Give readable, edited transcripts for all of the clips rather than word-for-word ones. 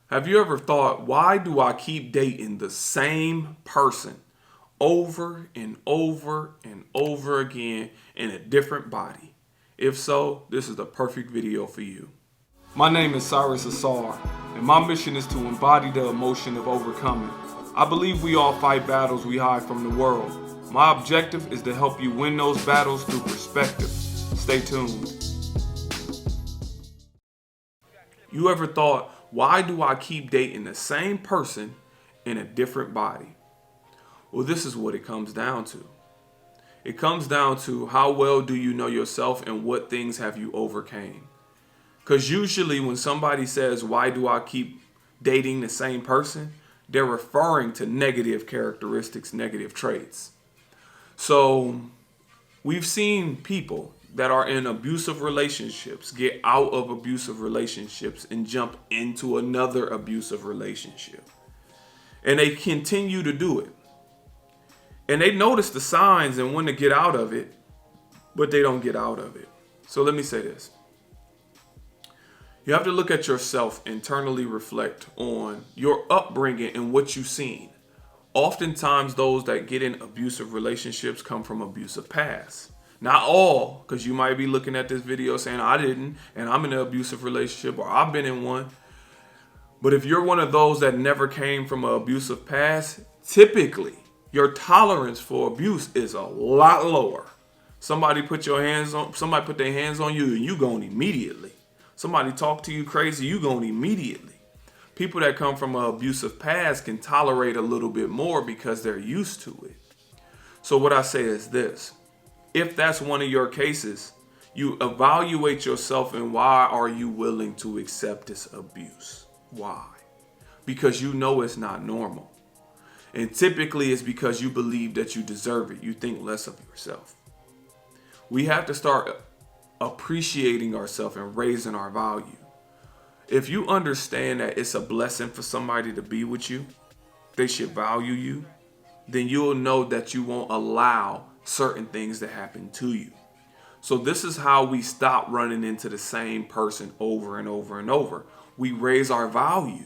Have you ever thought, why do I keep dating the same person over and over and over again in a different body? If so, this is the perfect video for you. My name is Cyrus Ausar, and my mission is to embody the emotion of overcoming. I believe we all fight battles we hide from the world. My objective is to help you win those battles through perspective. Stay tuned. You ever thought, why do I keep dating the same person in a different body? Well, this is what it comes down to. It comes down to how well do you know yourself and what things have you overcame. Because usually when somebody says, why do I keep dating the same person? They're referring to negative characteristics, negative traits. So we've seen people that are in abusive relationships get out of abusive relationships and jump into another abusive relationship. And they continue to do it. And they notice the signs and when to get out of it, but they don't get out of it. So let me say this. You have to look at yourself, internally reflect on your upbringing and what you've seen. Oftentimes, those that get in abusive relationships come from abusive past. Not all, because you might be looking at this video saying, I didn't, and I'm in an abusive relationship, or I've been in one. But if you're one of those that never came from an abusive past, typically, your tolerance for abuse is a lot lower. Somebody put their hands on you, and you going immediately. Somebody talk to you crazy, you going immediately. People that come from an abusive past can tolerate a little bit more because they're used to it. So what I say is this. If that's one of your cases, you evaluate yourself and why are you willing to accept this abuse? Why? Because you know it's not normal. And typically it's because you believe that you deserve it. You think less of yourself. We have to start appreciating ourselves and raising our value. If you understand that it's a blessing for somebody to be with you, they should value you, then you'll know that you won't allow certain things to happen to you. So this is how we stop running into the same person over and over and over. We raise our value.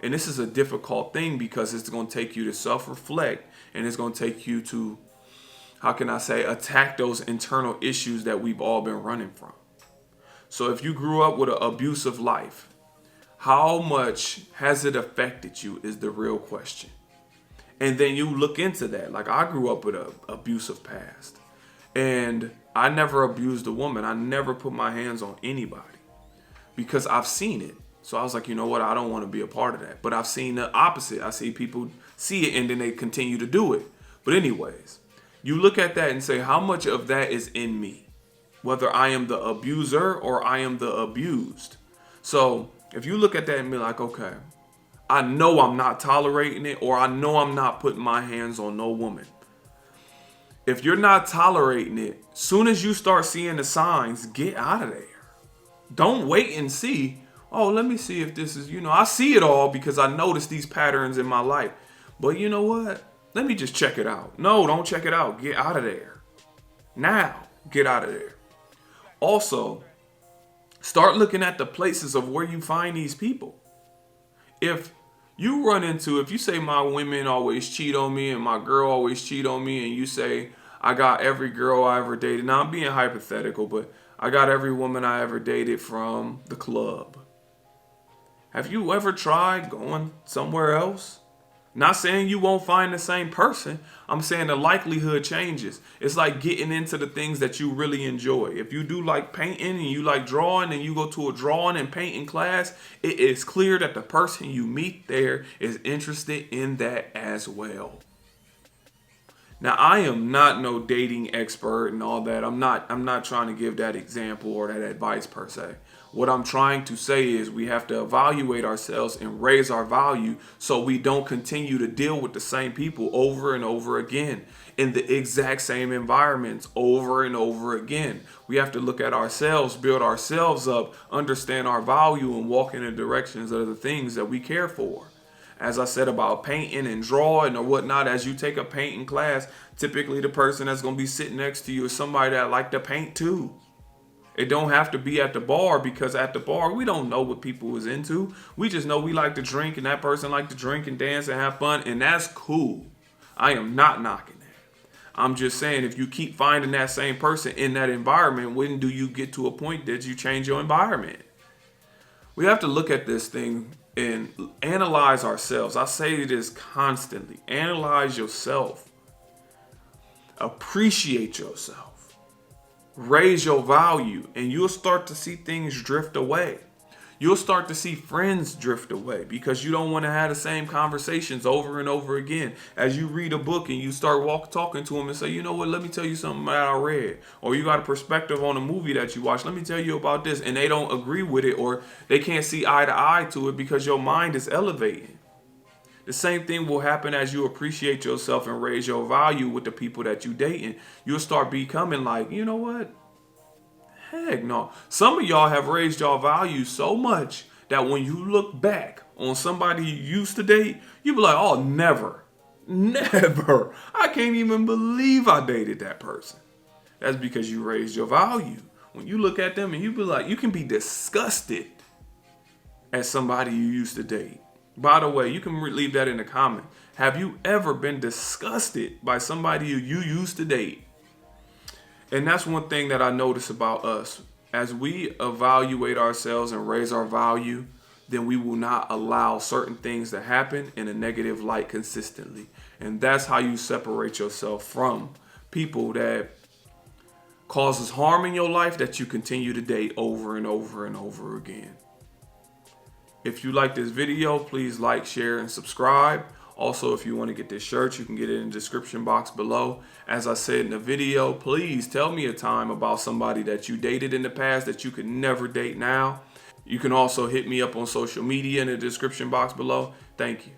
And this is a difficult thing because it's going to take you to self-reflect and it's going to take you to, attack those internal issues that we've all been running from. So if you grew up with an abusive life, how much has it affected you is the real question. And then you look into that. Like I grew up with an abusive past and I never abused a woman. I never put my hands on anybody because I've seen it. So I was like, you know what? I don't want to be a part of that. But I've seen the opposite. I see people see it and then they continue to do it. But anyways, you look at that and say, how much of that is in me? Whether I am the abuser or I am the abused. So if you look at that and be like, okay, I know I'm not tolerating it, or I know I'm not putting my hands on no woman. If you're not tolerating it, soon as you start seeing the signs, get out of there. Don't wait and see, oh, let me see if this is, I see it all because I notice these patterns in my life. But you know what? Let me just check it out. No, don't check it out. Get out of there. Now, get out of there. Also, start looking at the places of where you find these people. If you say my women always cheat on me and my girl always cheat on me, and you say I got every girl I ever dated. Now I'm being hypothetical, but I got every woman I ever dated from the club. Have you ever tried going somewhere else? Not saying you won't find the same person. I'm saying the likelihood changes. It's like getting into the things that you really enjoy. If you do like painting and you like drawing and you go to a drawing and painting class, it is clear that the person you meet there is interested in that as well. Now, I am not no dating expert and all that. I'm not trying to give that example or that advice per se. What I'm trying to say is we have to evaluate ourselves and raise our value so we don't continue to deal with the same people over and over again in the exact same environments over and over again. We have to look at ourselves, build ourselves up, understand our value, and walk in the directions of the things that we care for. As I said about painting and drawing or whatnot, as you take a painting class, typically the person that's going to be sitting next to you is somebody that like to paint too. It don't have to be at the bar, because at the bar, we don't know what people is into. We just know we like to drink and that person like to drink and dance and have fun, and that's cool. I am not knocking that. I'm just saying, if you keep finding that same person in that environment, when do you get to a point that you change your environment? We have to look at this thing and analyze ourselves. I say this constantly. Analyze yourself. Appreciate yourself. Raise your value, and you'll start to see things drift away. You'll start to see friends drift away because you don't want to have the same conversations over and over again. As you read a book and you start talking to them and say, you know what, let me tell you something that I read. Or you got a perspective on a movie that you watched. Let me tell you about this. And they don't agree with it, or they can't see eye to eye to it because your mind is elevating. The same thing will happen as you appreciate yourself and raise your value with the people that you dating. You'll start becoming like, you know what? Heck no. Some of y'all have raised your value so much that when you look back on somebody you used to date, you be like, oh, never. Never. I can't even believe I dated that person. That's because you raised your value. When you look at them and you be like, you can be disgusted at somebody you used to date. By the way, you can leave that in the comment. Have you ever been disgusted by somebody you used to date? And that's one thing that I notice about us. As we evaluate ourselves and raise our value, then we will not allow certain things to happen in a negative light consistently. And that's how you separate yourself from people that causes harm in your life that you continue to date over and over and over again. If you like this video, please like, share, and subscribe. Also, if you want to get this shirt, you can get it in the description box below. As I said in the video, please tell me a time about somebody that you dated in the past that you could never date now. You can also hit me up on social media in the description box below. Thank you.